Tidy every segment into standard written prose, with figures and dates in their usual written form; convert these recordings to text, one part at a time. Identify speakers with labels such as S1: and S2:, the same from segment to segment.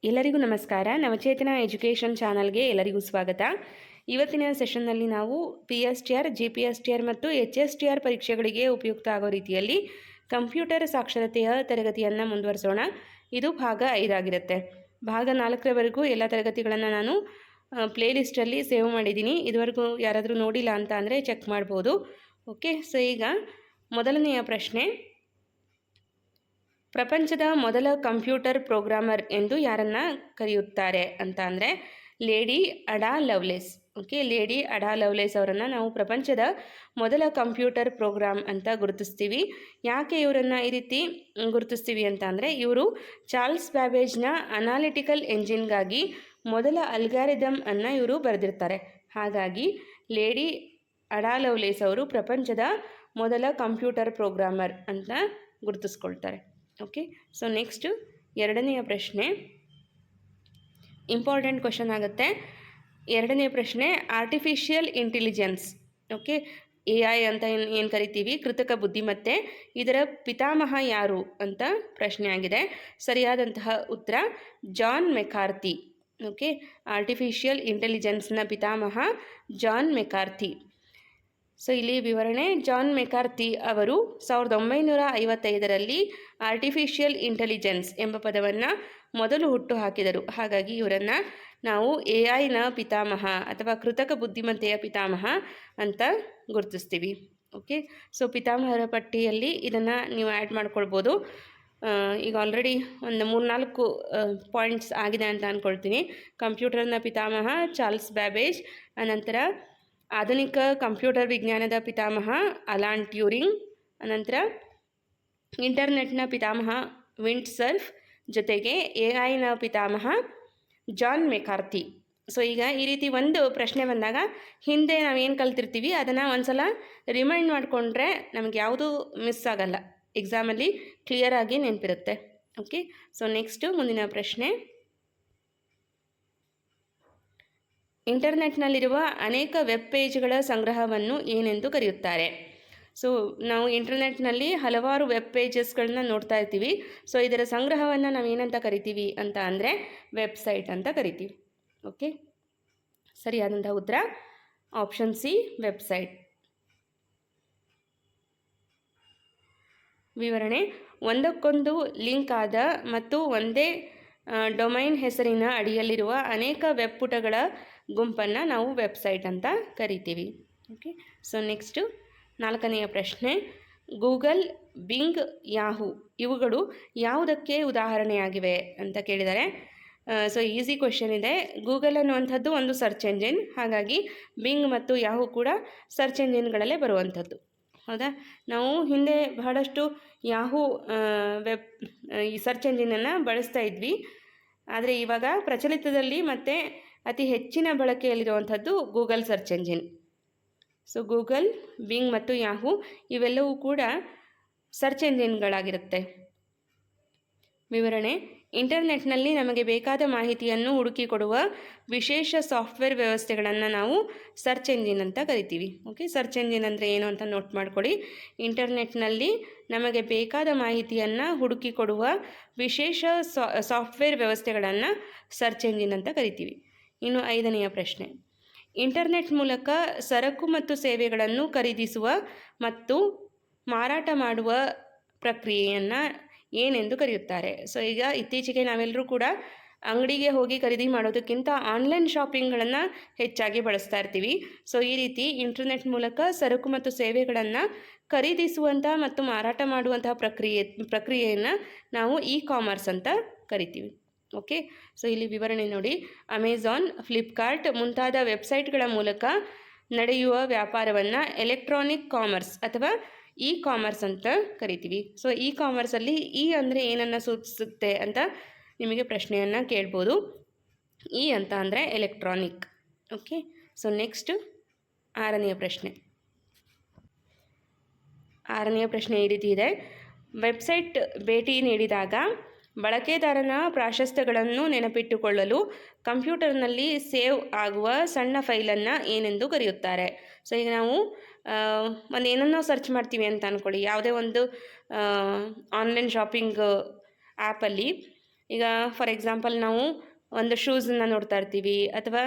S1: ಎಲ್ಲರಿಗೂ ನಮಸ್ಕಾರ. ನವಚೇತನ ಎಜುಕೇಷನ್ ಚಾನಲ್ಗೆ ಎಲ್ಲರಿಗೂ ಸ್ವಾಗತ. ಇವತ್ತಿನ ಸೆಷನ್ನಲ್ಲಿ ನಾವು PSTR, GPSTR ಮತ್ತು HSTR ಪರೀಕ್ಷೆಗಳಿಗೆ ಉಪಯುಕ್ತ ಆಗೋ ರೀತಿಯಲ್ಲಿ ಕಂಪ್ಯೂಟರ್ ಸಾಕ್ಷರತೆಯ ತರಗತಿಯನ್ನು ಮುಂದುವರಿಸೋಣ. ಇದು ಭಾಗ 5 ಆಗಿರುತ್ತೆ. ಭಾಗ 4ರವರೆಗೂ ಎಲ್ಲ ತರಗತಿಗಳನ್ನು ನಾನು ಪ್ಲೇಲಿಸ್ಟಲ್ಲಿ ಸೇವ್ ಮಾಡಿದ್ದೀನಿ. ಇದುವರೆಗೂ ಯಾರಾದರೂ ನೋಡಿಲ್ಲ ಅಂತ ಅಂದರೆ ಚೆಕ್ ಮಾಡ್ಬೋದು. ಓಕೆ, ಸೊ ಈಗ ಮೊದಲನೆಯ ಪ್ರಶ್ನೆ, ಪ್ರಪಂಚದ ಮೊದಲ ಕಂಪ್ಯೂಟರ್ ಪ್ರೋಗ್ರಾಮರ್ ಎಂದು ಯಾರನ್ನ ಕರೆಯುತ್ತಾರೆ ಅಂತ ಅಂದರೆ ಲೇಡಿ ಅಡಾ ಲವ್ಲೇಸ್. ಓಕೆ, ಲೇಡಿ ಅಡಾ ಲವ್ಲೇಸ್ ಅವರನ್ನು ನಾವು ಪ್ರಪಂಚದ ಮೊದಲ ಕಂಪ್ಯೂಟರ್ ಪ್ರೋಗ್ರಾಮ್ ಅಂತ ಗುರುತಿಸ್ತೀವಿ. ಯಾಕೆ ಇವರನ್ನು ಈ ರೀತಿ ಗುರುತಿಸ್ತೀವಿ ಅಂತ ಅಂದರೆ ಇವರು ಚಾರ್ಲ್ಸ್ ಬ್ಯಾಬೇಜ್ನ ಅನಾಲಿಟಿಕಲ್ ಎಂಜಿನ್ಗಾಗಿ ಮೊದಲ ಅಲ್ಗಾರಿದಮ್ ಅನ್ನು ಇವರು ಬರೆದಿರ್ತಾರೆ. ಹಾಗಾಗಿ ಲೇಡಿ ಅಡಾ ಲವ್ಲೇಸ್ ಅವರು ಪ್ರಪಂಚದ ಮೊದಲ ಕಂಪ್ಯೂಟರ್ ಪ್ರೋಗ್ರಾಮರ್ ಅಂತ ಗುರುತಿಸ್ಕೊಳ್ತಾರೆ. ಓಕೆ, ಸೊ ನೆಕ್ಸ್ಟು ಎರಡನೆಯ ಪ್ರಶ್ನೆ, ಇಂಪಾರ್ಟೆಂಟ್ ಕ್ವಶನ್ ಆಗುತ್ತೆ. ಎರಡನೇ ಪ್ರಶ್ನೆ, ಆರ್ಟಿಫಿಷಿಯಲ್ ಇಂಟೆಲಿಜೆನ್ಸ್, ಓಕೆ, AI ಅಂತ ಏನು ಕರಿತೀವಿ, ಕೃತಕ ಬುದ್ಧಿಮತ್ತೆ, ಇದರ ಪಿತಾಮಹ ಯಾರು ಅಂತ ಪ್ರಶ್ನೆ ಆಗಿದೆ. ಸರಿಯಾದಂತಹ ಉತ್ತರ ಜಾನ್ ಮೆಕಾರ್ಥಿ. ಓಕೆ, ಆರ್ಟಿಫಿಷಿಯಲ್ ಇಂಟೆಲಿಜೆನ್ಸ್ನ ಪಿತಾಮಹ ಜಾನ್ ಮೆಕಾರ್ಥಿ. ಸೊ ಇಲ್ಲಿ ವಿವರಣೆ, ಜಾನ್ ಮೆಕಾರ್ಥಿ ಅವರು 1955ರಲ್ಲಿ ಆರ್ಟಿಫಿಷಿಯಲ್ ಇಂಟೆಲಿಜೆನ್ಸ್ ಎಂಬ ಪದವನ್ನು ಮೊದಲು ಹುಟ್ಟು ಹಾಕಿದರು. ಹಾಗಾಗಿ ಇವರನ್ನು ನಾವು AIನ ಪಿತಾಮಹ ಅಥವಾ ಕೃತಕ ಬುದ್ಧಿಮತ್ತೆಯ ಪಿತಾಮಹ ಅಂತ ಗುರುತಿಸ್ತೀವಿ. ಓಕೆ, ಸೊ ಪಿತಾಮಹರ ಪಟ್ಟಿಯಲ್ಲಿ ಇದನ್ನು ನೀವು ಆ್ಯಡ್ ಮಾಡ್ಕೊಳ್ಬೋದು. ಈಗ ಆಲ್ರೆಡಿ ಒಂದು 3-4 ಪಾಯಿಂಟ್ಸ್ ಆಗಿದೆ ಅಂತ ಅಂದ್ಕೊಳ್ತೀನಿ. ಕಂಪ್ಯೂಟರ್ನ ಪಿತಾಮಹ ಚಾರ್ಲ್ಸ್ ಬ್ಯಾಬೇಜ್, ಅನಂತರ ಆಧುನಿಕ ಕಂಪ್ಯೂಟರ್ ವಿಜ್ಞಾನದ ಪಿತಾಮಹ ಅಲಾನ್ ಟ್ಯೂರಿಂಗ್, ಅನಂತರ ಇಂಟರ್ನೆಟ್ನ ಪಿತಾಮಹ ವಿಂಡ್ ಸರ್ಫ್, ಜೊತೆಗೆ AIನ ಪಿತಾಮಹ ಜಾನ್ ಮೆಕಾರ್ಥಿ. ಸೊ ಈಗ ಈ ರೀತಿ ಒಂದು ಪ್ರಶ್ನೆ ಬಂದಾಗ ಹಿಂದೆ ನಾವೇನು ಕಲ್ತಿರ್ತೀವಿ ಅದನ್ನು ಒಂದ್ಸಲ ರಿಮೈಂಡ್ ಮಾಡಿಕೊಂಡ್ರೆ ನಮಗೆ ಯಾವುದೂ ಮಿಸ್ ಆಗಲ್ಲ, ಎಕ್ಸಾಮಲ್ಲಿ ಕ್ಲಿಯರಾಗಿ ನೆನಪಿರುತ್ತೆ. ಓಕೆ, ಸೊ ನೆಕ್ಸ್ಟು ಮುಂದಿನ ಪ್ರಶ್ನೆ, ಇಂಟರ್ನೆಟ್ನಲ್ಲಿರುವ ಅನೇಕ ವೆಬ್ ಪೇಜ್ಗಳ ಸಂಗ್ರಹವನ್ನು ಏನೆಂದು ಕರೆಯುತ್ತಾರೆ? ಸೊ ನಾವು ಇಂಟರ್ನೆಟ್ನಲ್ಲಿ ಹಲವಾರು ವೆಬ್ ಪೇಜಸ್ಗಳನ್ನ ನೋಡ್ತಾ ಇರ್ತೀವಿ. ಸೊ ಇದರ ಸಂಗ್ರಹವನ್ನು ನಾವು ಏನಂತ ಕರಿತೀವಿ ಅಂತ ಅಂದರೆ ವೆಬ್ಸೈಟ್ ಅಂತ ಕರಿತೀವಿ. ಓಕೆ, ಸರಿಯಾದಂಥ ಉತ್ತರ ಆಪ್ಷನ್ ಸಿ, ವೆಬ್ಸೈಟ್. ವಿವರಣೆ, ಒಂದಕ್ಕೊಂದು ಲಿಂಕ್ ಆದ ಮತ್ತು ಒಂದೇ ಡೊಮೈನ್ ಹೆಸರಿನ ಅಡಿಯಲ್ಲಿರುವ ಅನೇಕ ವೆಬ್ ಪುಟಗಳ ಗುಂಪನ್ನು ನಾವು ವೆಬ್ಸೈಟ್ ಅಂತ ಕರಿತೀವಿ. ಓಕೆ, ಸೊ ನೆಕ್ಸ್ಟು 4ನೆಯ ಪ್ರಶ್ನೆ, ಗೂಗಲ್, ಬಿಂಗ್, ಯಾಹೂ ಇವುಗಳು ಯಾವುದಕ್ಕೆ ಉದಾಹರಣೆಯಾಗಿವೆ ಅಂತ ಕೇಳಿದ್ದಾರೆ. ಸೊ ಈಸಿ ಕ್ವೆಶ್ಚನ್ ಇದೆ. ಗೂಗಲ್ ಅನ್ನುವಂಥದ್ದು ಒಂದು ಸರ್ಚ್ ಎಂಜಿನ್, ಹಾಗಾಗಿ ಬಿಂಗ್ ಮತ್ತು ಯಾಹೂ ಕೂಡ ಸರ್ಚ್ ಎಂಜಿನ್ಗಳಲ್ಲೇ ಬರುವಂಥದ್ದು. ಹೌದಾ, ನಾವು ಹಿಂದೆ ಬಹಳಷ್ಟು ಯಾಹೂ ವೆಬ್ ಈ ಸರ್ಚ್ ಎಂಜಿನನ್ನು ಬಳಸ್ತಾ ಇದ್ವಿ. ಆದರೆ ಇವಾಗ ಪ್ರಚಲಿತದಲ್ಲಿ ಮತ್ತು ಅತಿ ಹೆಚ್ಚಿನ ಬಳಕೆಯಲ್ಲಿರುವಂಥದ್ದು Google search engine. So Google, Bing ಮತ್ತು ಯಾಹೂ ಇವೆಲ್ಲವೂ ಕೂಡ ಸರ್ಚ್ ಎಂಜಿನ್ಗಳಾಗಿರುತ್ತೆ. ವಿವರಣೆ, ಇಂಟರ್ನೆಟ್ನಲ್ಲಿ ನಮಗೆ ಬೇಕಾದ ಮಾಹಿತಿಯನ್ನು ಹುಡುಕಿಕೊಡುವ ವಿಶೇಷ ಸಾಫ್ಟ್ವೇರ್ ವ್ಯವಸ್ಥೆಗಳನ್ನು ನಾವು ಸರ್ಚ್ ಎಂಜಿನ್ ಅಂತ ಕರಿತೀವಿ. ಓಕೆ, ಸರ್ಚ್ ಎಂಜಿನ್ ಅಂದರೆ ಏನು ಅಂತ ನೋಟ್ ಮಾಡ್ಕೊಳ್ಳಿ. ಇಂಟರ್ನೆಟ್ನಲ್ಲಿ ನಮಗೆ ಬೇಕಾದ ಮಾಹಿತಿಯನ್ನು ಹುಡುಕಿಕೊಡುವ ವಿಶೇಷ ಸಾಫ್ಟ್ವೇರ್ ವ್ಯವಸ್ಥೆಗಳನ್ನು ಸರ್ಚ್ ಎಂಜಿನ್ ಅಂತ ಕರಿತೀವಿ. ಇನ್ನು 5ನೆಯ ಪ್ರಶ್ನೆ, ಇಂಟರ್ನೆಟ್ ಮೂಲಕ ಸರಕು ಮತ್ತು ಸೇವೆಗಳನ್ನು ಖರೀದಿಸುವ ಮತ್ತು ಮಾರಾಟ ಮಾಡುವ ಪ್ರಕ್ರಿಯೆಯನ್ನು ಏನೆಂದು ಕರೆಯುತ್ತಾರೆ? ಸೊ ಈಗ ಇತ್ತೀಚೆಗೆ ನಾವೆಲ್ಲರೂ ಕೂಡ ಅಂಗಡಿಗೆ ಹೋಗಿ ಖರೀದಿ ಮಾಡೋದಕ್ಕಿಂತ ಆನ್ಲೈನ್ ಶಾಪಿಂಗ್ಗಳನ್ನು ಹೆಚ್ಚಾಗಿ ಬಳಸ್ತಾ ಇರ್ತೀವಿ. ಸೊ ಈ ರೀತಿ ಇಂಟರ್ನೆಟ್ ಮೂಲಕ ಸರಕು ಮತ್ತು ಸೇವೆಗಳನ್ನು ಖರೀದಿಸುವಂಥ ಮತ್ತು ಮಾರಾಟ ಮಾಡುವಂತಹ ಪ್ರಕ್ರಿಯೆಯನ್ನು ನಾವು ಕಾಮರ್ಸ್ ಅಂತ ಕರಿತೀವಿ. ಓಕೆ, ಸೊ ಇಲ್ಲಿ ವಿವರಣೆ ನೋಡಿ, ಅಮೆಜಾನ್, ಫ್ಲಿಪ್ಕಾರ್ಟ್ ಮುಂತಾದ ವೆಬ್ಸೈಟ್ಗಳ ಮೂಲಕ ನಡೆಯುವ ವ್ಯಾಪಾರವನ್ನು ಎಲೆಕ್ಟ್ರಾನಿಕ್ ಕಾಮರ್ಸ್ ಅಥವಾ ಕಾಮರ್ಸ್ ಅಂತ ಕರಿತೀವಿ. ಸೊ ಕಾಮರ್ಸಲ್ಲಿ ಅಂದರೆ ಏನನ್ನು ಸೂಚಿಸುತ್ತೆ ಅಂತ ನಿಮಗೆ ಪ್ರಶ್ನೆಯನ್ನು ಕೇಳ್ಬೋದು. ಅಂತ ಅಂದರೆ ಎಲೆಕ್ಟ್ರಾನಿಕ್. ಓಕೆ, ಸೊ ನೆಕ್ಸ್ಟು 6ನೆಯ ಪ್ರಶ್ನೆ. 6ನೆಯ ಪ್ರಶ್ನೆ ಈ ರೀತಿ ಇದೆ, ವೆಬ್ಸೈಟ್ ಭೇಟಿ ನೀಡಿದಾಗ ಬಳಕೆದಾರನ ಪ್ರಾಶಸ್ತ್ಯಗಳನ್ನು ನೆನಪಿಟ್ಟುಕೊಳ್ಳಲು ಕಂಪ್ಯೂಟರ್ನಲ್ಲಿ ಸೇವ್ ಆಗುವ ಸಣ್ಣ ಫೈಲನ್ನು ಏನೆಂದು ಕರೆಯುತ್ತಾರೆ? ಸೊ ಈಗ ನಾವು ಒಂದು ಏನನ್ನೋ ಸರ್ಚ್ ಮಾಡ್ತೀವಿ ಅಂತ ಅಂದ್ಕೊಳ್ಳಿ, ಯಾವುದೇ ಒಂದು ಆನ್ಲೈನ್ ಶಾಪಿಂಗ್ ಆ್ಯಪಲ್ಲಿ ಈಗ ಫಾರ್ ಎಕ್ಸಾಂಪಲ್ ನಾವು ಒಂದು ಶೂಸನ್ನು ನೋಡ್ತಾ ಇರ್ತೀವಿ, ಅಥವಾ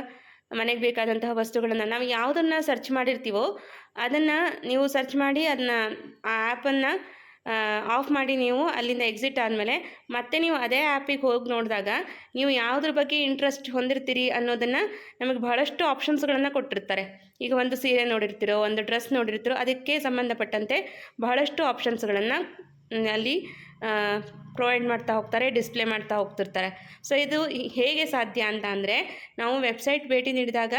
S1: ಮನೆಗೆ ಬೇಕಾದಂತಹ ವಸ್ತುಗಳನ್ನು ನಾವು ಯಾವುದನ್ನು ಸರ್ಚ್ ಮಾಡಿರ್ತೀವೋ ಅದನ್ನು ನೀವು ಸರ್ಚ್ ಮಾಡಿ ಅದನ್ನ ಆ ಆ್ಯಪನ್ನು ಆಫ್ ಮಾಡಿ ನೀವು ಅಲ್ಲಿಂದ ಎಕ್ಸಿಟ್ ಆದಮೇಲೆ ಮತ್ತೆ ನೀವು ಅದೇ ಆ್ಯಪಿಗೆ ಹೋಗಿ ನೋಡಿದಾಗ ನೀವು ಯಾವುದ್ರ ಬಗ್ಗೆ ಇಂಟ್ರೆಸ್ಟ್ ಹೊಂದಿರ್ತೀರಿ ಅನ್ನೋದನ್ನು ನಮಗೆ ಬಹಳಷ್ಟು ಆಪ್ಷನ್ಸ್ಗಳನ್ನು ಕೊಟ್ಟಿರ್ತಾರೆ. ಈಗ ಒಂದು ಸೀರೆ ನೋಡಿರ್ತೀರೋ, ಒಂದು ಡ್ರೆಸ್ ನೋಡಿರ್ತೀರೋ, ಅದಕ್ಕೆ ಸಂಬಂಧಪಟ್ಟಂತೆ ಬಹಳಷ್ಟು ಆಪ್ಷನ್ಸ್ಗಳನ್ನು ಅಲ್ಲಿ ಪ್ರೊವೈಡ್ ಮಾಡ್ತಾ ಹೋಗ್ತಾರೆ, ಡಿಸ್ಪ್ಲೇ ಮಾಡ್ತಾ ಹೋಗ್ತಿರ್ತಾರೆ. ಸೊ ಇದು ಹೇಗೆ ಸಾಧ್ಯ ಅಂತ ಅಂದರೆ, ನಾವು ವೆಬ್ಸೈಟ್ ಭೇಟಿ ನೀಡಿದಾಗ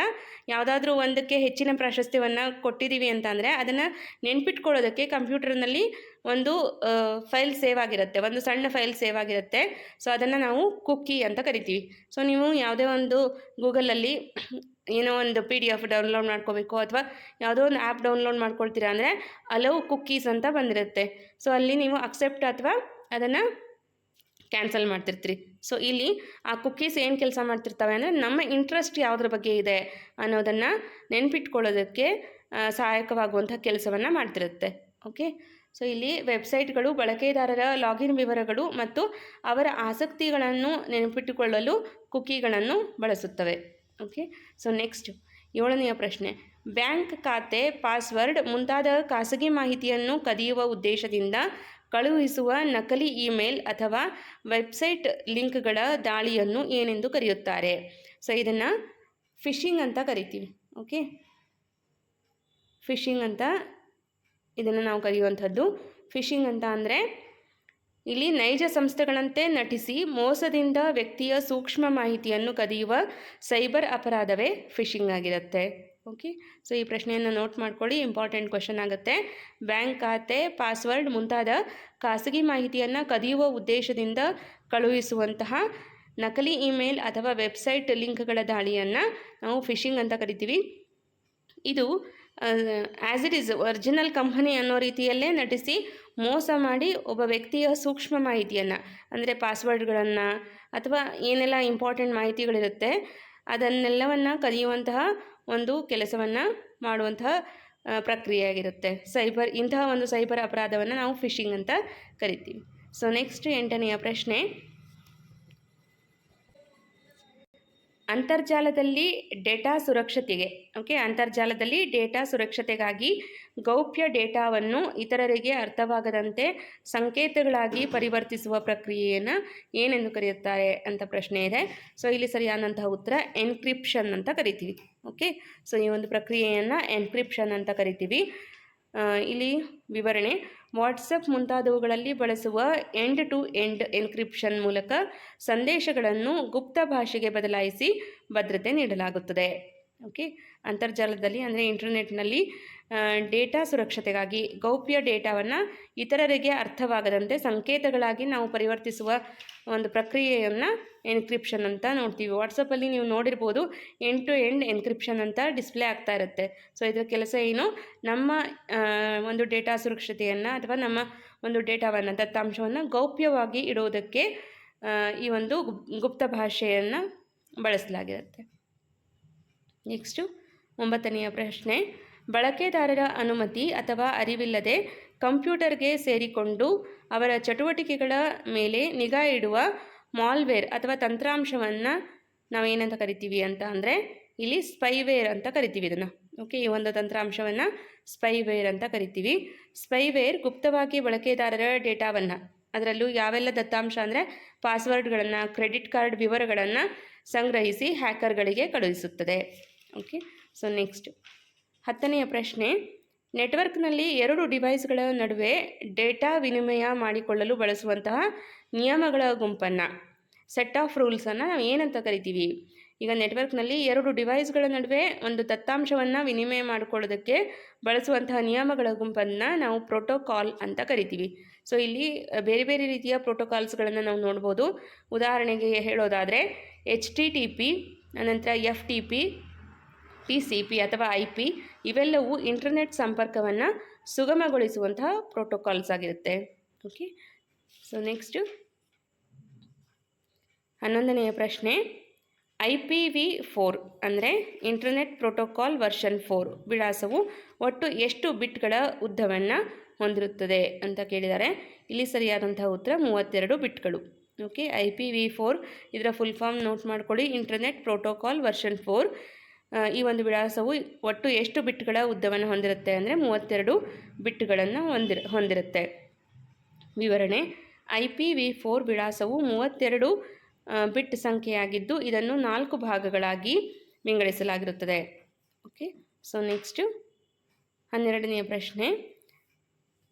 S1: ಯಾವುದಾದ್ರೂ ಒಂದಕ್ಕೆ ಹೆಚ್ಚಿನ ಪ್ರಾಶಸ್ತ್ಯವನ್ನು ಕೊಟ್ಟಿದ್ದೀವಿ ಅಂತ ಅಂದರೆ ಅದನ್ನು ನೆನ್ಪಿಟ್ಕೊಳ್ಳೋದಕ್ಕೆ ಕಂಪ್ಯೂಟರ್ನಲ್ಲಿ ಒಂದು ಫೈಲ್ ಸೇವ್ ಆಗಿರುತ್ತೆ, ಒಂದು ಸಣ್ಣ ಫೈಲ್ ಸೇವ್ ಆಗಿರುತ್ತೆ. ಸೊ ಅದನ್ನು ನಾವು ಕುಕ್ಕಿ ಅಂತ ಕರಿತೀವಿ. ಸೊ ನೀವು ಯಾವುದೇ ಒಂದು ಗೂಗಲಲ್ಲಿ ಏನೋ ಒಂದು PDF ಡೌನ್ಲೋಡ್ ಮಾಡ್ಕೋಬೇಕು, ಅಥವಾ ಯಾವುದೋ ಒಂದು ಆ್ಯಪ್ ಡೌನ್ಲೋಡ್ ಮಾಡ್ಕೊಳ್ತೀರಾ ಅಂದರೆ ಅಲೌ ಕುಕ್ಕೀಸ್ ಅಂತ ಬಂದಿರುತ್ತೆ. ಸೊ ಅಲ್ಲಿ ನೀವು ಅಕ್ಸೆಪ್ಟ್ ಅಥವಾ ಅದನ್ನು ಕ್ಯಾನ್ಸಲ್ ಮಾಡ್ತಿರ್ತೀರಿ. ಸೊ ಇಲ್ಲಿ ಆ ಕುಕ್ಕೀಸ್ ಏನು ಕೆಲಸ ಮಾಡ್ತಿರ್ತವೆ ಅಂದರೆ ನಮ್ಮ ಇಂಟ್ರೆಸ್ಟ್ ಯಾವುದ್ರ ಬಗ್ಗೆ ಇದೆ ಅನ್ನೋದನ್ನು ನೆನ್ಪಿಟ್ಕೊಳ್ಳೋದಕ್ಕೆ ಸಹಾಯಕವಾಗುವಂಥ ಕೆಲಸವನ್ನು ಮಾಡ್ತಿರುತ್ತೆ. ಓಕೆ, ಸೊ ಇಲ್ಲಿ ವೆಬ್ಸೈಟ್ಗಳು ಬಳಕೆದಾರರ ಲಾಗಿನ್ ವಿವರಗಳು ಮತ್ತು ಅವರ ಆಸಕ್ತಿಗಳನ್ನು ನೆನಪಿಟ್ಟುಕೊಳ್ಳಲು ಕುಕಿಗಳನ್ನು ಬಳಸುತ್ತವೆ. ಓಕೆ, ಸೊ ನೆಕ್ಸ್ಟ್ 7ನೆಯ ಪ್ರಶ್ನೆ, ಬ್ಯಾಂಕ್ ಖಾತೆ, ಪಾಸ್ವರ್ಡ್ ಮುಂತಾದ ಖಾಸಗಿ ಮಾಹಿತಿಯನ್ನು ಕದಿಯುವ ಉದ್ದೇಶದಿಂದ ಕಳುಹಿಸುವ ನಕಲಿ ಇಮೇಲ್ ಅಥವಾ ವೆಬ್ಸೈಟ್ ಲಿಂಕ್ಗಳ ದಾಳಿಯನ್ನು ಏನೆಂದು ಕರೆಯುತ್ತಾರೆ? ಸೊ ಇದನ್ನು ಫಿಶಿಂಗ್ ಅಂತ ಕರಿತೀವಿ. ಓಕೆ, ಫಿಶಿಂಗ್ ಅಂತ ಇದನ್ನು ನಾವು ಕರೆಯುವಂಥದ್ದು. ಫಿಶಿಂಗ್ ಅಂತ ಅಂದರೆ ಇಲ್ಲಿ ನೈಜ ಸಂಸ್ಥೆಗಳಂತೆ ನಟಿಸಿ ಮೋಸದಿಂದ ವ್ಯಕ್ತಿಯ ಸೂಕ್ಷ್ಮ ಮಾಹಿತಿಯನ್ನು ಕದಿಯುವ ಸೈಬರ್ ಅಪರಾಧವೇ ಫಿಶಿಂಗ್ ಆಗಿರುತ್ತೆ. ಓಕೆ, ಸೊ ಈ ಪ್ರಶ್ನೆಯನ್ನು ನೋಟ್ ಮಾಡ್ಕೊಳ್ಳಿ, ಇಂಪಾರ್ಟೆಂಟ್ ಕ್ವೆಶನ್ ಆಗುತ್ತೆ. ಬ್ಯಾಂಕ್ ಖಾತೆ, ಪಾಸ್ವರ್ಡ್ ಮುಂತಾದ ಖಾಸಗಿ ಮಾಹಿತಿಯನ್ನು ಕದಿಯುವ ಉದ್ದೇಶದಿಂದ ಕಳುಹಿಸುವಂತಹ ನಕಲಿ ಇಮೇಲ್ ಅಥವಾ ವೆಬ್ಸೈಟ್ ಲಿಂಕ್ಗಳ ದಾಳಿಯನ್ನು ನಾವು ಫಿಶಿಂಗ್ ಅಂತ ಕರಿತೀವಿ. ಇದು as it is original company ಅನ್ನೋ ರೀತಿಯಲ್ಲೇ ನಟಿಸಿ ಮೋಸ ಮಾಡಿ ಒಬ್ಬ ವ್ಯಕ್ತಿಯ ಸೂಕ್ಷ್ಮ ಮಾಹಿತಿಯನ್ನು, ಅಂದರೆ ಪಾಸ್ವರ್ಡ್ಗಳನ್ನು ಅಥವಾ ಏನೆಲ್ಲ ಇಂಪಾರ್ಟೆಂಟ್ ಮಾಹಿತಿಗಳಿರುತ್ತೆ ಅದನ್ನೆಲ್ಲವನ್ನು ಕದಿಯುವಂತಹ ಒಂದು ಕೆಲಸವನ್ನು ಮಾಡುವಂತಹ ಪ್ರಕ್ರಿಯೆಯಾಗಿರುತ್ತೆ. ಇಂತಹ ಒಂದು ಸೈಬರ್ ಅಪರಾಧವನ್ನು ನಾವು ಫಿಶಿಂಗ್ ಅಂತ ಕರಿತೀವಿ. ಸೊ ನೆಕ್ಸ್ಟ್ 8ನೆಯ ಪ್ರಶ್ನೆ, ಅಂತರ್ಜಾಲದಲ್ಲಿ ಡೇಟಾ ಸುರಕ್ಷತೆಗೆ, ಅಂತರ್ಜಾಲದಲ್ಲಿ ಡೇಟಾ ಸುರಕ್ಷತೆಗಾಗಿ ಗೌಪ್ಯ ಡೇಟಾವನ್ನು ಇತರರಿಗೆ ಅರ್ಥವಾಗದಂತೆ ಸಂಕೇತಗಳಾಗಿ ಪರಿವರ್ತಿಸುವ ಪ್ರಕ್ರಿಯೆಯನ್ನು ಏನೆಂದು ಕರೆಯುತ್ತಾರೆ ಅಂತ ಪ್ರಶ್ನೆ ಇದೆ. ಸೊ ಇಲ್ಲಿ ಸರಿಯಾದಂತಹ ಉತ್ತರ ಎನ್ಕ್ರಿಪ್ಷನ್ ಅಂತ ಕರಿತೀವಿ. ಓಕೆ, ಸೊ ಈ ಒಂದು ಪ್ರಕ್ರಿಯೆಯನ್ನು ಎನ್ಕ್ರಿಪ್ಷನ್ ಅಂತ ಕರಿತೀವಿ. ಇಲ್ಲಿ ವಿವರಣೆ, ವಾಟ್ಸಪ್ ಮುಂತಾದವುಗಳಲ್ಲಿ ಬಳಸುವ ಎಂಡ್ ಟು ಎಂಡ್ ಎನ್ಕ್ರಿಪ್ಷನ್ ಮೂಲಕ ಸಂದೇಶಗಳನ್ನು ಗುಪ್ತ ಭಾಷೆಗೆ ಬದಲಾಯಿಸಿ ಭದ್ರತೆ ನೀಡಲಾಗುತ್ತದೆ. ಓಕೆ, ಅಂತರ್ಜಾಲದಲ್ಲಿ ಅಂದರೆ ಇಂಟರ್ನೆಟ್ನಲ್ಲಿ ಡೇಟಾ ಸುರಕ್ಷತೆಗಾಗಿ ಗೌಪ್ಯ ಡೇಟಾವನ್ನು ಇತರರಿಗೆ ಅರ್ಥವಾಗದಂತೆ ಸಂಕೇತಗಳಾಗಿ ನಾವು ಪರಿವರ್ತಿಸುವ ಒಂದು ಪ್ರಕ್ರಿಯೆಯನ್ನು ಎನ್ಕ್ರಿಪ್ಷನ್ ಅಂತ ನೋಡ್ತೀವಿ. ವಾಟ್ಸಪ್ಪಲ್ಲಿ ನೀವು ನೋಡಿರ್ಬೋದು ಎಂಡ್ ಟು ಎಂಡ್ ಎನ್ಕ್ರಿಪ್ಷನ್ ಅಂತ ಡಿಸ್ಪ್ಲೇ ಆಗ್ತಾ ಇರುತ್ತೆ. ಸೊ ಇದರ ಕೆಲಸ ಏನು, ನಮ್ಮ ಒಂದು ಡೇಟಾ ಸುರಕ್ಷತೆಯನ್ನು ಅಥವಾ ನಮ್ಮ ಒಂದು ಡೇಟಾವನ್ನು, ದತ್ತಾಂಶವನ್ನು ಗೌಪ್ಯವಾಗಿ ಇಡುವುದಕ್ಕೆ ಈ ಒಂದು ಗುಪ್ತ ಭಾಷೆಯನ್ನು ಬಳಸಲಾಗಿರುತ್ತೆ. ನೆಕ್ಸ್ಟು 9ನೆಯ ಪ್ರಶ್ನೆ, ಬಳಕೆದಾರರ ಅನುಮತಿ ಅಥವಾ ಅರಿವಿಲ್ಲದೆ ಕಂಪ್ಯೂಟರ್ಗೆ ಸೇರಿಕೊಂಡು ಅವರ ಚಟುವಟಿಕೆಗಳ ಮೇಲೆ ನಿಗಾ ಇಡುವ ಮಾಲ್ವೇರ್ ಅಥವಾ ತಂತ್ರಾಂಶವನ್ನು ನಾವೇನಂತ ಕರಿತೀವಿ ಅಂತ ಅಂದರೆ ಇಲ್ಲಿ ಸ್ಪೈವೇರ್ ಅಂತ ಕರಿತೀವಿ ಇದನ್ನು. ಓಕೆ, ಈ ಒಂದು ತಂತ್ರಾಂಶವನ್ನು ಸ್ಪೈವೇರ್ ಅಂತ ಕರಿತೀವಿ. ಸ್ಪೈವೇರ್ ಗುಪ್ತವಾಗಿ ಬಳಕೆದಾರರ ಡೇಟಾವನ್ನು, ಅದರಲ್ಲೂ ಯಾವೆಲ್ಲ ದತ್ತಾಂಶ ಅಂದರೆ ಪಾಸ್ವರ್ಡ್ಗಳನ್ನು, ಕ್ರೆಡಿಟ್ ಕಾರ್ಡ್ ವಿವರಗಳನ್ನು ಸಂಗ್ರಹಿಸಿ ಹ್ಯಾಕರ್ಗಳಿಗೆ ಕಳುಹಿಸುತ್ತದೆ. ಓಕೆ, ಸೊ ನೆಕ್ಸ್ಟ್ 10ನೆಯ ಪ್ರಶ್ನೆ, ನೆಟ್ವರ್ಕ್ನಲ್ಲಿ 2 ಡಿವೈಸ್ಗಳ ನಡುವೆ ಡೇಟಾ ವಿನಿಮಯ ಮಾಡಿಕೊಳ್ಳಲು ಬಳಸುವಂತಹ ನಿಯಮಗಳ ಗುಂಪನ್ನು, ಸೆಟ್ ಆಫ್ ರೂಲ್ಸನ್ನು ನಾವು ಏನಂತ ಕರಿತೀವಿ? ಈಗ ನೆಟ್ವರ್ಕ್ನಲ್ಲಿ 2 ಡಿವೈಸ್ಗಳ ನಡುವೆ ಒಂದು ದತ್ತಾಂಶವನ್ನು ವಿನಿಮಯ ಮಾಡಿಕೊಳ್ಳೋದಕ್ಕೆ ಬಳಸುವಂತಹ ನಿಯಮಗಳ ಗುಂಪನ್ನು ನಾವು ಪ್ರೋಟೋಕಾಲ್ ಅಂತ ಕರಿತೀವಿ. ಸೊ ಇಲ್ಲಿ ಬೇರೆ ಬೇರೆ ರೀತಿಯ ಪ್ರೋಟೋಕಾಲ್ಸ್ಗಳನ್ನು ನಾವು ನೋಡ್ಬೋದು. ಉದಾಹರಣೆಗೆ ಹೇಳೋದಾದರೆ HTTP, ಅನಂತರ FTP, TCP ಅಥವಾ IP ಇವೆಲ್ಲವೂ ಇಂಟರ್ನೆಟ್ ಸಂಪರ್ಕವನ್ನು ಸುಗಮಗೊಳಿಸುವಂತಹ ಪ್ರೋಟೋಕಾಲ್ಸ್ ಆಗಿರುತ್ತೆ. ಓಕೆ, ಸೊ ನೆಕ್ಸ್ಟು 11ನೆಯ ಪ್ರಶ್ನೆ, IPv4 ಅಂದರೆ ಇಂಟರ್ನೆಟ್ ಪ್ರೋಟೋಕಾಲ್ ವರ್ಷನ್ 4 ವಿಳಾಸವು ಒಟ್ಟು ಎಷ್ಟು ಬಿಟ್ಗಳ ಉದ್ದವನ್ನು ಹೊಂದಿರುತ್ತದೆ ಅಂತ ಕೇಳಿದ್ದಾರೆ. ಇಲ್ಲಿ ಸರಿಯಾದಂತಹ ಉತ್ತರ 32 ಬಿಟ್ಗಳು. ಓಕೆ, IPv4 ಇದರ ಫುಲ್ ಫಾರ್ಮ್ ನೋಟ್ ಮಾಡ್ಕೊಳ್ಳಿ, ಇಂಟರ್ನೆಟ್ ಪ್ರೋಟೋಕಾಲ್ ವರ್ಷನ್ 4. ಈ ಒಂದು ವಿಳಾಸವು ಒಟ್ಟು ಎಷ್ಟು ಬಿಟ್ಗಳ ಉದ್ದವನ್ನು ಹೊಂದಿರುತ್ತೆ ಅಂದರೆ 32 ಬಿಟ್ಗಳನ್ನು ಹೊಂದಿರುತ್ತೆ. ವಿವರಣೆ: IPv4 ವಿಳಾಸವು 32 ಬಿಟ್ ಸಂಖ್ಯೆಯಾಗಿದ್ದು ಇದನ್ನು 4 ಭಾಗಗಳಾಗಿ ವಿಂಗಡಿಸಲಾಗಿರುತ್ತದೆ. ಓಕೆ, ಸೊ ನೆಕ್ಸ್ಟು 12ನೆಯ ಪ್ರಶ್ನೆ.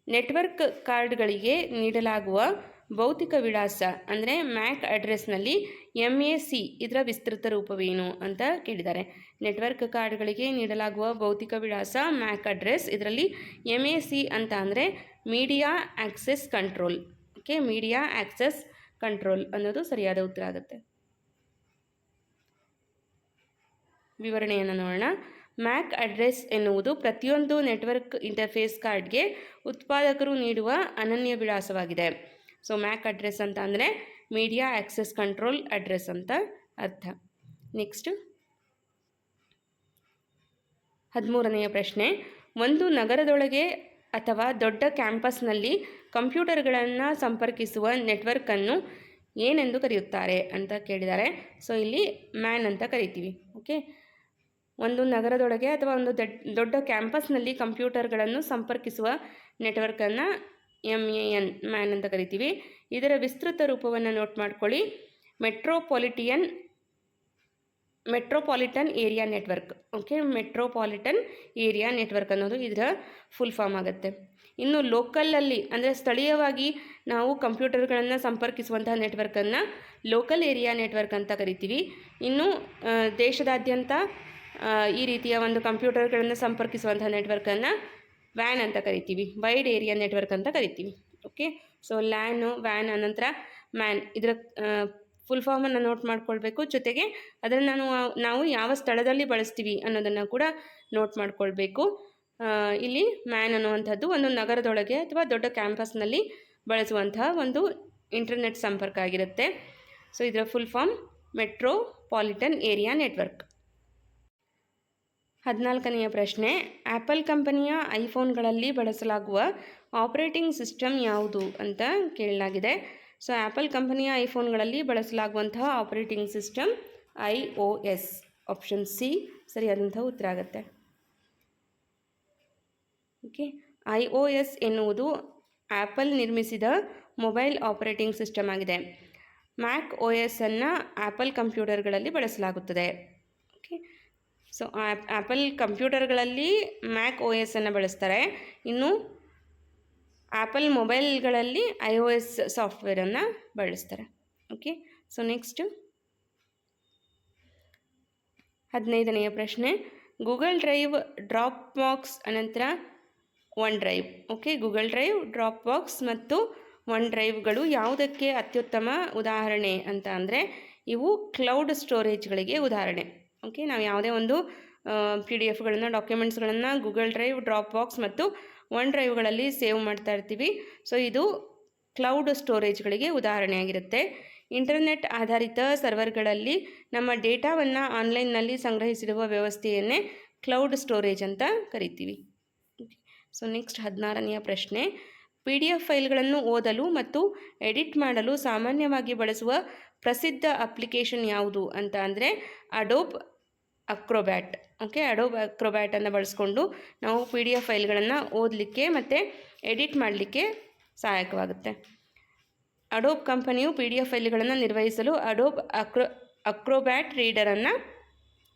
S1: ನೆಟ್ವರ್ಕ್ ಕಾರ್ಡ್ಗಳಿಗೆ ನೀಡಲಾಗುವ ಭೌತಿಕ ವಿಳಾಸ ಅಂದರೆ MAC ಅಡ್ರೆಸ್ನಲ್ಲಿ MAC ಇದರ ವಿಸ್ತೃತ ರೂಪವೇನು ಅಂತ ಕೇಳಿದ್ದಾರೆ. ನೆಟ್ವರ್ಕ್ ಕಾರ್ಡ್ಗಳಿಗೆ ನೀಡಲಾಗುವ ಭೌತಿಕ ವಿಳಾಸ MAC ಅಡ್ರೆಸ್, ಇದರಲ್ಲಿ MAC ಅಂತ ಅಂದರೆ media access control. Okay, media access control ಅನ್ನೋದು ಸರಿಯಾದ ಉತ್ತರ ಆಗುತ್ತೆ. ವಿವರಣೆಯನ್ನು ನೋಡೋಣ. MAC ಅಡ್ರೆಸ್ ಎನ್ನುವುದು ಪ್ರತಿಯೊಂದು ನೆಟ್ವರ್ಕ್ ಇಂಟರ್ಫೇಸ್ ಕಾರ್ಡ್ಗೆ ಉತ್ಪಾದಕರು ನೀಡುವ ಅನನ್ಯ ವಿಳಾಸವಾಗಿದೆ. ಸೊ MAC ಅಡ್ರೆಸ್ ಅಂತ ಅಂದರೆ ಮೀಡಿಯಾ ಆಕ್ಸೆಸ್ ಕಂಟ್ರೋಲ್ ಅಡ್ರೆಸ್ ಅಂತ ಅರ್ಥ. ನೆಕ್ಸ್ಟ್ 13ನೆಯ ಪ್ರಶ್ನೆ. ಒಂದು ನಗರದೊಳಗೆ ಅಥವಾ ದೊಡ್ಡ ಕ್ಯಾಂಪಸ್ನಲ್ಲಿ ಕಂಪ್ಯೂಟರ್ಗಳನ್ನು ಸಂಪರ್ಕಿಸುವ ನೆಟ್ವರ್ಕನ್ನು ಏನೆಂದು ಕರೆಯುತ್ತಾರೆ ಅಂತ ಕೇಳಿದ್ದಾರೆ. ಸೊ ಇಲ್ಲಿ ಮ್ಯಾನ್ ಅಂತ ಕರಿತೀವಿ. ಓಕೆ, ಒಂದು ನಗರದೊಳಗೆ ಅಥವಾ ಒಂದು ದೊಡ್ಡ ಕ್ಯಾಂಪಸ್ನಲ್ಲಿ ಕಂಪ್ಯೂಟರ್ಗಳನ್ನು ಸಂಪರ್ಕಿಸುವ ನೆಟ್ವರ್ಕನ್ನು MAN ಮ್ಯಾನ್ ಅಂತ ಕರಿತೀವಿ. ಇದರ ವಿಸ್ತೃತ ರೂಪವನ್ನು ನೋಟ್ ಮಾಡ್ಕೊಳ್ಳಿ, metropolitan area network. Okay, metropolitan area network ಅನ್ನೋದು ಇದರ ಫುಲ್ ಫಾರ್ಮ್ ಆಗುತ್ತೆ. ಇನ್ನು ಲೋಕಲಲ್ಲಿ ಅಂದರೆ ಸ್ಥಳೀಯವಾಗಿ ನಾವು ಕಂಪ್ಯೂಟರ್ಗಳನ್ನು ಸಂಪರ್ಕಿಸುವಂತಹ ನೆಟ್ವರ್ಕನ್ನು ಲೋಕಲ್ ಏರಿಯಾ ನೆಟ್ವರ್ಕ್ ಅಂತ ಕರಿತೀವಿ. ಇನ್ನು ದೇಶದಾದ್ಯಂತ ಈ ರೀತಿಯ ಒಂದು ಕಂಪ್ಯೂಟರ್ಗಳನ್ನು ಸಂಪರ್ಕಿಸುವಂತಹ ನೆಟ್ವರ್ಕನ್ನು ವ್ಯಾನ್ ಅಂತ ಕರಿತೀವಿ, ವೈಡ್ ಏರಿಯಾ ನೆಟ್ವರ್ಕ್ ಅಂತ ಕರಿತೀವಿ. ಓಕೆ, ಸೊ ಲ್ಯಾನು, ವ್ಯಾನ್, ಅನಂತರ ಮ್ಯಾನ್ ಇದರ ಫುಲ್ ಫಾರ್ಮನ್ನು ನೋಟ್ ಮಾಡ್ಕೊಳ್ಬೇಕು. ಜೊತೆಗೆ ಅದನ್ನು ನಾವು ಯಾವ ಸ್ಥಳದಲ್ಲಿ ಬಳಸ್ತೀವಿ ಅನ್ನೋದನ್ನು ಕೂಡ ನೋಟ್ ಮಾಡ್ಕೊಳ್ಬೇಕು. ಇಲ್ಲಿ ಮ್ಯಾನ್ ಅನ್ನುವಂಥದ್ದು ಒಂದು ನಗರದೊಳಗೆ ಅಥವಾ ದೊಡ್ಡ ಕ್ಯಾಂಪಸ್ನಲ್ಲಿ ಬಳಸುವಂತಹ ಒಂದು ಇಂಟರ್ನೆಟ್ ಸಂಪರ್ಕ ಆಗಿರುತ್ತೆ. ಸೊ ಇದರ full form metropolitan area network. 14ನೆಯ ಪ್ರಶ್ನೆ. ಆ್ಯಪಲ್ ಕಂಪನಿಯ ಐಫೋನ್ಗಳಲ್ಲಿ ಬಳಸಲಾಗುವ ಆಪರೇಟಿಂಗ್ ಸಿಸ್ಟಮ್ ಯಾವುದು ಅಂತ ಕೇಳಲಾಗಿದೆ. ಸೊ ಆ್ಯಪಲ್ ಕಂಪನಿಯ ಐಫೋನ್ಗಳಲ್ಲಿ ಬಳಸಲಾಗುವಂತಹ operating system iOS. Option C ಸರಿಯಾದಂತಹ ಉತ್ತರ ಆಗುತ್ತೆ. ಓಕೆ, iOS ಎನ್ನುವುದು ಆ್ಯಪಲ್ ನಿರ್ಮಿಸಿದ ಮೊಬೈಲ್ ಆಪರೇಟಿಂಗ್ ಸಿಸ್ಟಮ್ ಆಗಿದೆ. ಮ್ಯಾಕ್ OS ಅನ್ನು ಆ್ಯಪಲ್ ಕಂಪ್ಯೂಟರ್ಗಳಲ್ಲಿ ಬಳಸಲಾಗುತ್ತದೆ. ಓಕೆ, ಸೊ ಆ್ಯಪಲ್ ಕಂಪ್ಯೂಟರ್ಗಳಲ್ಲಿ ಮ್ಯಾಕ್ OS ಅನ್ನು ಬಳಸ್ತಾರೆ. ಇನ್ನು ಆ್ಯಪಲ್ ಮೊಬೈಲ್ಗಳಲ್ಲಿ iOS ಸಾಫ್ಟ್ವೇರನ್ನು ಬಳಸ್ತಾರೆ. ಓಕೆ, ಸೊ ನೆಕ್ಸ್ಟ್ 15ನೆಯ ಪ್ರಶ್ನೆ. ಗೂಗಲ್ ಡ್ರೈವ್, ಡ್ರಾಪ್ ಬಾಕ್ಸ್ ಅನಂತರ one drive. Okay, Google drive, drop ಮತ್ತು ಒನ್ ಡ್ರೈವ್ಗಳು ಯಾವುದಕ್ಕೆ ಅತ್ಯುತ್ತಮ ಉದಾಹರಣೆ ಅಂತ ಅಂದರೆ ಇವು ಕ್ಲೌಡ್ ಸ್ಟೋರೇಜ್ಗಳಿಗೆ ಉದಾಹರಣೆ. ಓಕೆ, ನಾವು ಯಾವುದೇ ಒಂದು PDF ಡಾಕ್ಯುಮೆಂಟ್ಸ್ಗಳನ್ನು ಗೂಗಲ್ ಡ್ರೈವ್, ಡ್ರಾಪ್ ಬಾಕ್ಸ್ ಮತ್ತು ಒನ್ ಡ್ರೈವ್ಗಳಲ್ಲಿ ಸೇವ್ ಮಾಡ್ತಾ ಇರ್ತೀವಿ. ಸೊ ಇದು ಕ್ಲೌಡ್ ಸ್ಟೋರೇಜ್ಗಳಿಗೆ ಉದಾಹರಣೆಯಾಗಿರುತ್ತೆ. ಇಂಟರ್ನೆಟ್ ಆಧಾರಿತ ಸರ್ವರ್ಗಳಲ್ಲಿ ನಮ್ಮ ಡೇಟಾವನ್ನು ಆನ್ಲೈನ್ನಲ್ಲಿ ಸಂಗ್ರಹಿಸಿಡುವ ವ್ಯವಸ್ಥೆಯನ್ನೇ ಕ್ಲೌಡ್ ಸ್ಟೋರೇಜ್ ಅಂತ ಕರಿತೀವಿ. ಓಕೆ, ಸೊ ನೆಕ್ಸ್ಟ್ 16ನೆಯ ಪ್ರಶ್ನೆ. PDF ಫೈಲ್ಗಳನ್ನು ಓದಲು ಮತ್ತು ಎಡಿಟ್ ಮಾಡಲು ಸಾಮಾನ್ಯವಾಗಿ ಬಳಸುವ ಪ್ರಸಿದ್ಧ ಅಪ್ಲಿಕೇಶನ್ ಯಾವುದು ಅಂತ ಅಂದರೆ ಅಡೋಬ್ ಅಕ್ರೋಬ್ಯಾಟ್. ಓಕೆ, ಅಡೋಬ್ ಅಕ್ರೋಬ್ಯಾಟನ್ನು ಬಳಸ್ಕೊಂಡು ನಾವು PDF ಫೈಲ್ಗಳನ್ನು ಓದಲಿಕ್ಕೆ ಮತ್ತು ಎಡಿಟ್ ಮಾಡಲಿಕ್ಕೆ ಸಹಾಯಕವಾಗುತ್ತೆ. ಅಡೋಬ್ ಕಂಪನಿಯು PDF ಫೈಲ್ಗಳನ್ನು ನಿರ್ವಹಿಸಲು ಅಡೋಬ್ ಅಕ್ರೋಬ್ಯಾಟ್ ರೀಡರನ್ನು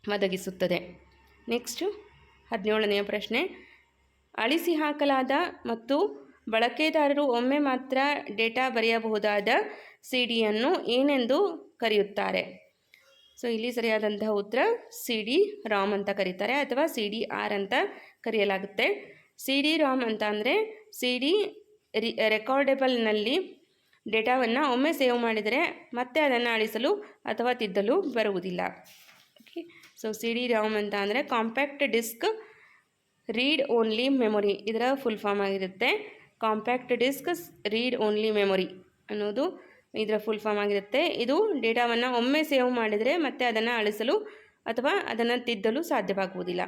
S1: ಒದಗಿಸುತ್ತದೆ. ನೆಕ್ಸ್ಟು 17ನೆಯ ಪ್ರಶ್ನೆ. ಅಳಿಸಿ ಹಾಕಲಾದ ಮತ್ತು ಬಳಕೆದಾರರು ಒಮ್ಮೆ ಮಾತ್ರ ಡೇಟಾ ಬರೆಯಬಹುದಾದ CD-ಯನ್ನು ಏನೆಂದು ಕರೆಯುತ್ತಾರೆ? ಸೊ ಇಲ್ಲಿ ಸರಿಯಾದಂತಹ ಉತ್ತರ CD-ROM ಅಂತ ಕರೀತಾರೆ ಅಥವಾ CD-R ಅಂತ ಕರೆಯಲಾಗುತ್ತೆ. CD-ROM ಅಂತ ಅಂದರೆ CD ರೆಕಾರ್ಡೆಬಲ್ನಲ್ಲಿ ಡೇಟಾವನ್ನು ಒಮ್ಮೆ ಸೇವ್ ಮಾಡಿದರೆ ಮತ್ತೆ ಅದನ್ನು ಅಳಿಸಲು ಅಥವಾ ತಿದ್ದಲು ಬರುವುದಿಲ್ಲ. ಓಕೆ, ಸೊ CD-ROM ಅಂತ ಅಂದರೆ compact disc read only memory ಇದರ ಫುಲ್ ಫಾರ್ಮ್ ಆಗಿರುತ್ತೆ. Compact disc read only memory ಅನ್ನೋದು ಇದರ ಫುಲ್ ಫಾರ್ಮ್ ಆಗಿರುತ್ತೆ. ಇದು ಡೇಟಾವನ್ನು ಒಮ್ಮೆ ಸೇವ್ ಮಾಡಿದರೆ ಮತ್ತೆ ಅದನ್ನು ಅಳಿಸಲು ಅಥವಾ ಅದನ್ನು ತಿದ್ದಲು ಸಾಧ್ಯವಾಗುವುದಿಲ್ಲ.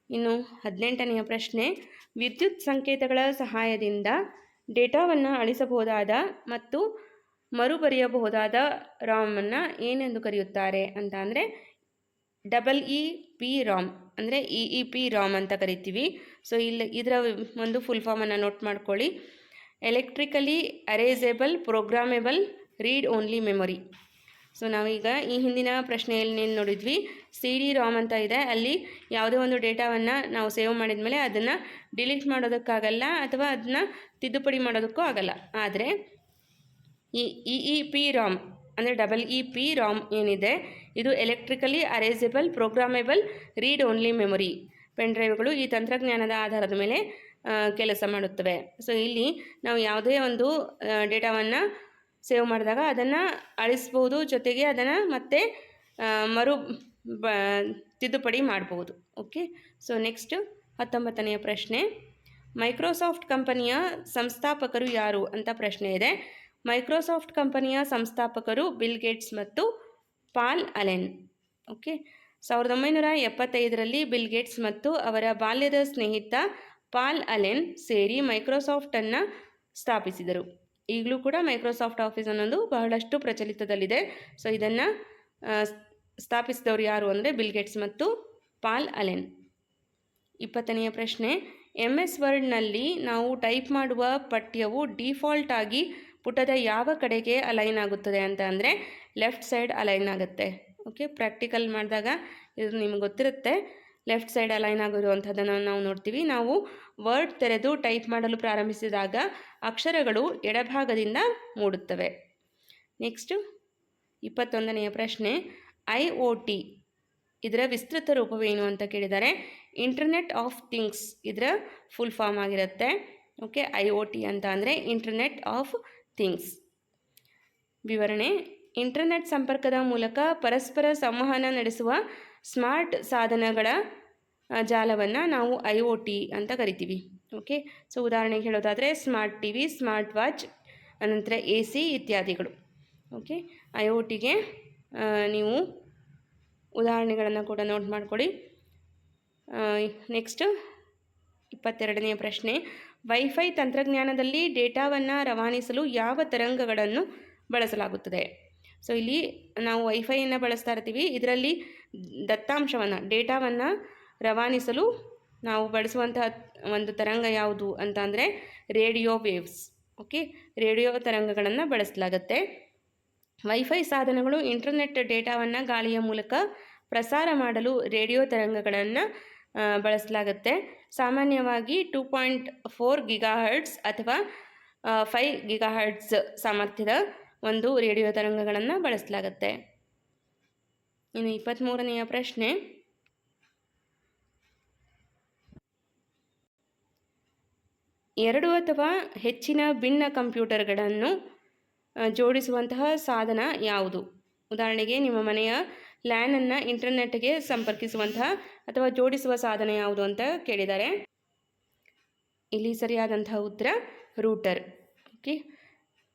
S1: ಇನ್ನು 18ನೆಯ ಪ್ರಶ್ನೆ. ವಿದ್ಯುತ್ ಸಂಕೇತಗಳ ಸಹಾಯದಿಂದ ಡೇಟಾವನ್ನು ಅಳಿಸಬಹುದಾದ ಮತ್ತು ಮರುಬರೆಯಬಹುದಾದ ರಾಮನ್ನು ಏನೆಂದು ಕರೆಯುತ್ತಾರೆ ಅಂತ ಅಂದರೆ EEPROM ಅಂದರೆ EEPROM ಅಂತ ಕರಿತೀವಿ. ಸೊ ಇಲ್ಲಿ ಇದರ ಒಂದು ಫುಲ್ ಫಾರ್ಮನ್ನು ನೋಟ್ ಮಾಡ್ಕೊಳ್ಳಿ. Electrically erasable programmable read only memory. So ನಾವೀಗ ಈ ಹಿಂದಿನ ಪ್ರಶ್ನೆಯಲ್ಲಿ ನೋಡಿದ್ವಿ, CD-ROM ಅಂತ ಇದೆ. ಅಲ್ಲಿ ಯಾವುದೇ ಒಂದು ಡೇಟಾವನ್ನು ನಾವು ಸೇವ್ ಮಾಡಿದ ಮೇಲೆ ಅದನ್ನು ಡಿಲೀಟ್ ಮಾಡೋದಕ್ಕಾಗಲ್ಲ ಅಥವಾ ಅದನ್ನು ತಿದ್ದುಪಡಿ ಮಾಡೋದಕ್ಕೂ ಆಗಲ್ಲ. ಆದರೆ ಈ EEPROM ಅಂದರೆ EEPROM ಏನಿದೆ ಇದು electrically erasable programmable read only memory. Pen ಡ್ರೈವ್ಗಳು ಈ ತಂತ್ರಜ್ಞಾನದ ಆಧಾರದ ಮೇಲೆ ಕೆಲಸ ಮಾಡುತ್ತವೆ. ಸೊ ಇಲ್ಲಿ ನಾವು ಯಾವುದೇ ಒಂದು ಡೇಟಾವನ್ನು ಸೇವ್ ಮಾಡಿದಾಗ ಅದನ್ನು ಅಳಿಸ್ಬೋದು, ಜೊತೆಗೆ ಅದನ್ನು ಮತ್ತೆ ತಿದ್ದುಪಡಿ ಮಾಡ್ಬೋದು. ಓಕೆ. ಸೊ ನೆಕ್ಸ್ಟ್ 19ನೆಯ ಪ್ರಶ್ನೆ, ಮೈಕ್ರೋಸಾಫ್ಟ್ ಕಂಪನಿಯ ಸಂಸ್ಥಾಪಕರು ಯಾರು ಅಂತ ಪ್ರಶ್ನೆ ಇದೆ. ಮೈಕ್ರೋಸಾಫ್ಟ್ ಕಂಪನಿಯ ಸಂಸ್ಥಾಪಕರು ಬಿಲ್ ಗೇಟ್ಸ್ ಮತ್ತು ಪಾಲ್ ಅಲೆನ್. ಓಕೆ. 1975ರಲ್ಲಿ ಬಿಲ್ ಗೇಟ್ಸ್ ಮತ್ತು ಅವರ ಬಾಲ್ಯದ ಸ್ನೇಹಿತ ಪಾಲ್ ಅಲೆನ್ ಸೇರಿ ಮೈಕ್ರೋಸಾಫ್ಟನ್ನು ಸ್ಥಾಪಿಸಿದರು. ಈಗಲೂ ಕೂಡ ಮೈಕ್ರೋಸಾಫ್ಟ್ ಆಫೀಸ್ ಅನ್ನೋದು ಬಹಳಷ್ಟು ಪ್ರಚಲಿತದಲ್ಲಿದೆ. ಸೊ ಇದನ್ನು ಸ್ಥಾಪಿಸಿದವರು ಯಾರು ಅಂದರೆ ಬಿಲ್ ಗೇಟ್ಸ್ ಮತ್ತು ಪಾಲ್ ಅಲೆನ್. 20ನೆಯ ಪ್ರಶ್ನೆ, MS ವರ್ಡ್ನಲ್ಲಿ ನಾವು ಟೈಪ್ ಮಾಡುವ ಪಠ್ಯವು ಡಿಫಾಲ್ಟ್ ಆಗಿ ಪುಟದ ಯಾವ ಕಡೆಗೆ ಅಲೈನ್ ಆಗುತ್ತದೆ ಅಂತ ಅಂದರೆ ಲೆಫ್ಟ್ ಸೈಡ್ ಅಲೈನ್ ಆಗುತ್ತೆ. ಓಕೆ. ಪ್ರಾಕ್ಟಿಕಲ್ ಮಾಡಿದಾಗ ಇದು ನಿಮಗೆ ಗೊತ್ತಿರುತ್ತೆ. ಲೆಫ್ಟ್ ಸೈಡ್ ಅಲೈನ್ ಆಗಿರುವಂಥದ್ದನ್ನು ನಾವು ನೋಡ್ತೀವಿ. ನಾವು ವರ್ಡ್ ತೆರೆದು ಟೈಪ್ ಮಾಡಲು ಪ್ರಾರಂಭಿಸಿದಾಗ ಅಕ್ಷರಗಳು ಎಡಭಾಗದಿಂದ ಮೂಡುತ್ತವೆ. ನೆಕ್ಸ್ಟು 21ನೆಯ ಪ್ರಶ್ನೆ, IoT ಇದರ ವಿಸ್ತೃತ ರೂಪವೇನು ಅಂತ ಕೇಳಿದ್ದಾರೆ. ಇಂಟರ್ನೆಟ್ ಆಫ್ ಥಿಂಗ್ಸ್ ಇದರ ಫುಲ್ ಫಾರ್ಮ್ ಆಗಿರುತ್ತೆ. ಓಕೆ. IoT ಅಂತ ಅಂದರೆ ಇಂಟರ್ನೆಟ್ ಆಫ್ ಥಿಂಗ್ಸ್. ವಿವರಣೆ, ಇಂಟರ್ನೆಟ್ ಸಂಪರ್ಕದ ಮೂಲಕ ಪರಸ್ಪರ ಸಂವಹನ ನಡೆಸುವ ಸ್ಮಾರ್ಟ್ ಸಾಧನಗಳ ಜಾಲವನ್ನು ನಾವು IoT ಅಂತ ಕರಿತೀವಿ. ಓಕೆ. ಸೊ ಉದಾಹರಣೆಗೆ ಹೇಳೋದಾದರೆ ಸ್ಮಾರ್ಟ್ TV, ಸ್ಮಾರ್ಟ್ ವಾಚ್, ಅನಂತರ AC ಇತ್ಯಾದಿಗಳು. ಓಕೆ. IoTಗೆ ನೀವು ಉದಾಹರಣೆಗಳನ್ನು ಕೂಡ ನೋಟ್ ಮಾಡ್ಕೊಳ್ಳಿ. ನೆಕ್ಸ್ಟ್ 22ನೆಯ ಪ್ರಶ್ನೆ, ವೈಫೈ ತಂತ್ರಜ್ಞಾನದಲ್ಲಿ ಡೇಟಾವನ್ನು ರವಾನಿಸಲು ಯಾವ ತರಂಗಗಳನ್ನು ಬಳಸಲಾಗುತ್ತದೆ? ಸೊ ಇಲ್ಲಿ ನಾವು ವೈಫೈಯನ್ನು ಬಳಸ್ತಾ ಇರ್ತೀವಿ. ಇದರಲ್ಲಿ ದತ್ತಾಂಶವನ್ನು ಡೇಟಾವನ್ನು ರವಾನಿಸಲು ನಾವು ಬಳಸುವಂತಹ ಒಂದು ತರಂಗ ಯಾವುದು ಅಂತ ಅಂದರೆ ರೇಡಿಯೋ ವೇವ್ಸ್. ಓಕೆ. ರೇಡಿಯೋ ತರಂಗಗಳನ್ನು ಬಳಸಲಾಗುತ್ತೆ. ವೈಫೈ ಸಾಧನಗಳು ಇಂಟರ್ನೆಟ್ ಡೇಟಾವನ್ನು ಗಾಳಿಯ ಮೂಲಕ ಪ್ರಸಾರ ಮಾಡಲು ರೇಡಿಯೋ ತರಂಗಗಳನ್ನು ಬಳಸಲಾಗುತ್ತೆ. ಸಾಮಾನ್ಯವಾಗಿ 2.4 GHz ಅಥವಾ 5 GHz ಸಾಮರ್ಥ್ಯದ ಒಂದು ರೇಡಿಯೋ ತರಂಗಗಳನ್ನು ಬಳಸಲಾಗುತ್ತೆ. ಇನ್ನು 23ನೆಯ ಪ್ರಶ್ನೆ, ಎರಡು ಅಥವಾ ಹೆಚ್ಚಿನ ಭಿನ್ನ ಕಂಪ್ಯೂಟರ್ಗಳನ್ನು ಜೋಡಿಸುವಂತಹ ಸಾಧನ ಯಾವುದು? ಉದಾಹರಣೆಗೆ ನಿಮ್ಮ ಮನೆಯ ಲ್ಯಾನನ್ನು ಇಂಟರ್ನೆಟ್ಗೆ ಸಂಪರ್ಕಿಸುವಂತಹ ಅಥವಾ ಜೋಡಿಸುವ ಸಾಧನ ಯಾವುದು ಅಂತ ಕೇಳಿದ್ದಾರೆ. ಇಲ್ಲಿ ಸರಿಯಾದಂತಹ ಉತ್ತರ ರೂಟರ್. ಓಕೆ.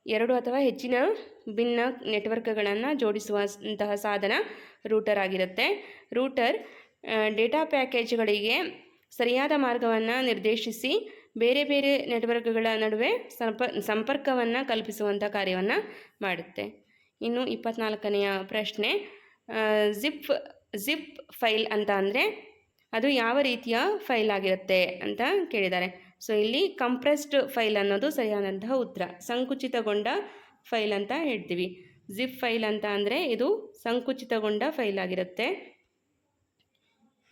S1: ಎರಡು ಅಥವಾ ಹೆಚ್ಚಿನ ಭಿನ್ನ ನೆಟ್ವರ್ಕ್ಗಳನ್ನು ಜೋಡಿಸುವಂತಹ ಸಾಧನ ರೂಟರ್ ಆಗಿರುತ್ತೆ. ರೂಟರ್ ಡೇಟಾ ಪ್ಯಾಕೇಜ್ಗಳಿಗೆ ಸರಿಯಾದ ಮಾರ್ಗವನ್ನು ನಿರ್ದೇಶಿಸಿ ಬೇರೆ ಬೇರೆ ನೆಟ್ವರ್ಕ್ಗಳ ನಡುವೆ ಸಂಪರ್ಕವನ್ನು ಕಲ್ಪಿಸುವಂಥ ಕಾರ್ಯವನ್ನು ಮಾಡುತ್ತೆ. ಇನ್ನು 24ನೆಯ ಪ್ರಶ್ನೆ, ಜಿಪ್ ಫೈಲ್ ಅಂತ ಅಂದರೆ ಅದು ಯಾವ ರೀತಿಯ ಫೈಲ್ ಆಗಿರುತ್ತೆ ಅಂತ ಕೇಳಿದ್ದಾರೆ. ಸೊ ಇಲ್ಲಿ ಕಂಪ್ರೆಸ್ಡ್ ಫೈಲ್ ಅನ್ನೋದು ಸರಿಯಾದಂತಹ ಉತ್ತರ. ಸಂಕುಚಿತಗೊಂಡ ಫೈಲ್ ಅಂತ ಹೇಳ್ತೀವಿ. ಜಿಪ್ ಫೈಲ್ ಅಂತ ಅಂದರೆ ಇದು ಸಂಕುಚಿತಗೊಂಡ ಫೈಲ್ ಆಗಿರುತ್ತೆ.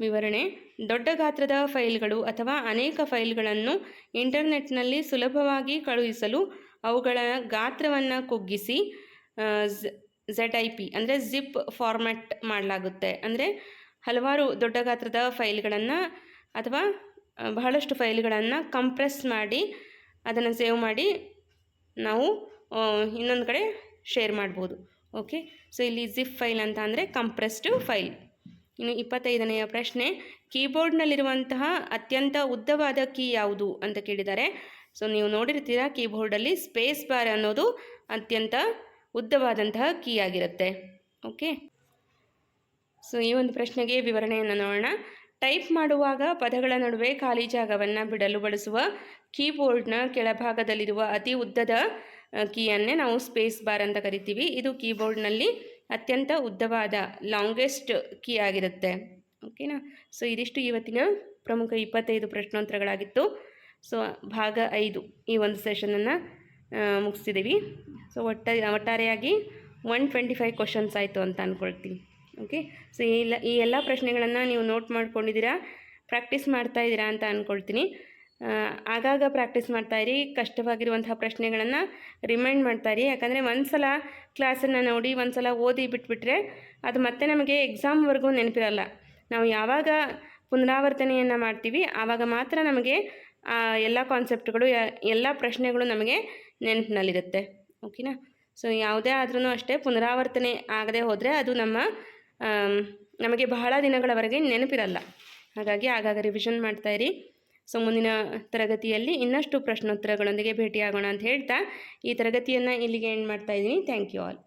S1: ವಿವರಣೆ, ದೊಡ್ಡ ಗಾತ್ರದ ಫೈಲ್ಗಳು ಅಥವಾ ಅನೇಕ ಫೈಲ್ಗಳನ್ನು ಇಂಟರ್ನೆಟ್ನಲ್ಲಿ ಸುಲಭವಾಗಿ ಕಳುಹಿಸಲು ಅವುಗಳ ಗಾತ್ರವನ್ನು ಕುಗ್ಗಿಸಿ ZIP ಅಂದರೆ ಜಿಪ್ ಫಾರ್ಮ್ಯಾಟ್ ಮಾಡಲಾಗುತ್ತೆ. ಅಂದರೆ ಹಲವಾರು ದೊಡ್ಡ ಗಾತ್ರದ ಫೈಲ್ಗಳನ್ನು ಅಥವಾ ಬಹಳಷ್ಟು ಫೈಲ್ಗಳನ್ನು ಕಂಪ್ರೆಸ್ ಮಾಡಿ ಅದನ್ನು ಸೇವ್ ಮಾಡಿ ನಾವು ಇನ್ನೊಂದು ಕಡೆ ಶೇರ್ ಮಾಡ್ಬೋದು. ಓಕೆ. ಸೊ ಇಲ್ಲಿ ಜಿಪ್ ಫೈಲ್ ಅಂತ ಅಂದರೆ ಕಂಪ್ರೆಸ್ಡ್ ಫೈಲ್. ಇನ್ನು 25ನೆಯ ಪ್ರಶ್ನೆ, ಕೀಬೋರ್ಡ್ನಲ್ಲಿರುವಂತಹ ಅತ್ಯಂತ ಉದ್ದವಾದ ಕೀ ಯಾವುದು ಅಂತ ಕೇಳಿದ್ದಾರೆ. ಸೊ ನೀವು ನೋಡಿರ್ತೀರಾ, ಕೀಬೋರ್ಡಲ್ಲಿ ಸ್ಪೇಸ್ ಬಾರ್ ಅನ್ನೋದು ಅತ್ಯಂತ ಉದ್ದವಾದಂತಹ ಕೀ ಆಗಿರುತ್ತೆ. ಓಕೆ. ಸೊ ಈ ಒಂದು ಪ್ರಶ್ನೆಗೆ ವಿವರಣೆಯನ್ನು ನೋಡೋಣ. ಟೈಪ್ ಮಾಡುವಾಗ ಪದಗಳ ನಡುವೆ ಖಾಲಿ ಜಾಗವನ್ನು ಬಿಡಲು ಬಳಸುವ ಕೀಬೋರ್ಡ್ನ ಕೆಳಭಾಗದಲ್ಲಿರುವ ಅತಿ ಉದ್ದದ ಕೀಯನ್ನೇ ನಾವು ಸ್ಪೇಸ್ ಬಾರ್ ಅಂತ ಕರಿತೀವಿ. ಇದು ಕೀಬೋರ್ಡ್ನಲ್ಲಿ ಅತ್ಯಂತ ಉದ್ದವಾದ ಲಾಂಗೆಸ್ಟ್ ಕೀ ಆಗಿರುತ್ತೆ. ಓಕೆನಾ. ಸೊ ಇದಿಷ್ಟು ಇವತ್ತಿನ ಪ್ರಮುಖ 25 ಪ್ರಶ್ನೋತ್ತರಗಳಾಗಿತ್ತು. ಸೊ ಭಾಗ 5 ಈ ಒಂದು ಸೆಷನನ್ನು ಮುಗಿಸ್ತಿದ್ದೀವಿ. ಸೊ ಒಟ್ಟಾರೆಯಾಗಿ 125 ಕ್ವಶನ್ಸ್ ಆಯಿತು ಅಂತ ಅಂದ್ಕೊಳ್ತೀನಿ. ಓಕೆ. ಸೊ ಈ ಎಲ್ಲ ಪ್ರಶ್ನೆಗಳನ್ನು ನೀವು ನೋಟ್ ಮಾಡ್ಕೊಂಡಿದ್ದೀರಾ, ಪ್ರಾಕ್ಟೀಸ್ ಮಾಡ್ತಾಯಿದ್ದೀರಾ ಅಂತ ಅಂದ್ಕೊಳ್ತೀನಿ. ಆಗಾಗ ಪ್ರಾಕ್ಟೀಸ್ ಮಾಡ್ತಾಯಿರಿ. ಕಷ್ಟವಾಗಿರುವಂತಹ ಪ್ರಶ್ನೆಗಳನ್ನು ರಿಮೈಂಡ್ ಮಾಡ್ತಾಯಿರಿ. ಯಾಕಂದರೆ ಒಂದು ಸಲ ಕ್ಲಾಸನ್ನು ನೋಡಿ ಒಂದು ಸಲ ಓದಿ ಬಿಟ್ಬಿಟ್ರೆ ಅದು ಮತ್ತೆ ನಮಗೆ ಎಕ್ಸಾಮ್ವರೆಗೂ ನೆನಪಿರಲ್ಲ. ನಾವು ಯಾವಾಗ ಪುನರಾವರ್ತನೆಯನ್ನು ಮಾಡ್ತೀವಿ ಆವಾಗ ಮಾತ್ರ ನಮಗೆ ಎಲ್ಲ ಕಾನ್ಸೆಪ್ಟ್ಗಳು ಎಲ್ಲ ಪ್ರಶ್ನೆಗಳು ನಮಗೆ ನೆನಪಿನಲ್ಲಿರುತ್ತೆ. ಓಕೆನಾ. ಸೊ ಯಾವುದೇ ಆದ್ರೂ ಅಷ್ಟೇ ಪುನರಾವರ್ತನೆ ಆಗದೆ ಹೋದರೆ ಅದು ನಮಗೆ ಬಹಳ ದಿನಗಳವರೆಗೆ ನೆನಪಿರಲ್ಲ. ಹಾಗಾಗಿ ಆಗಾಗ ರಿವಿಷನ್ ಮಾಡ್ತಾಯಿರಿ. ಸೊ ಮುಂದಿನ ತರಗತಿಯಲ್ಲಿ ಇನ್ನಷ್ಟು ಪ್ರಶ್ನೋತ್ತರಗಳೊಂದಿಗೆ ಭೇಟಿಯಾಗೋಣ ಅಂತ ಹೇಳ್ತಾ ಈ ತರಗತಿಯನ್ನು ಇಲ್ಲಿಗೆ ಎಂಡ್ ಮಾಡ್ತಾಯಿದ್ದೀನಿ. Thank you all.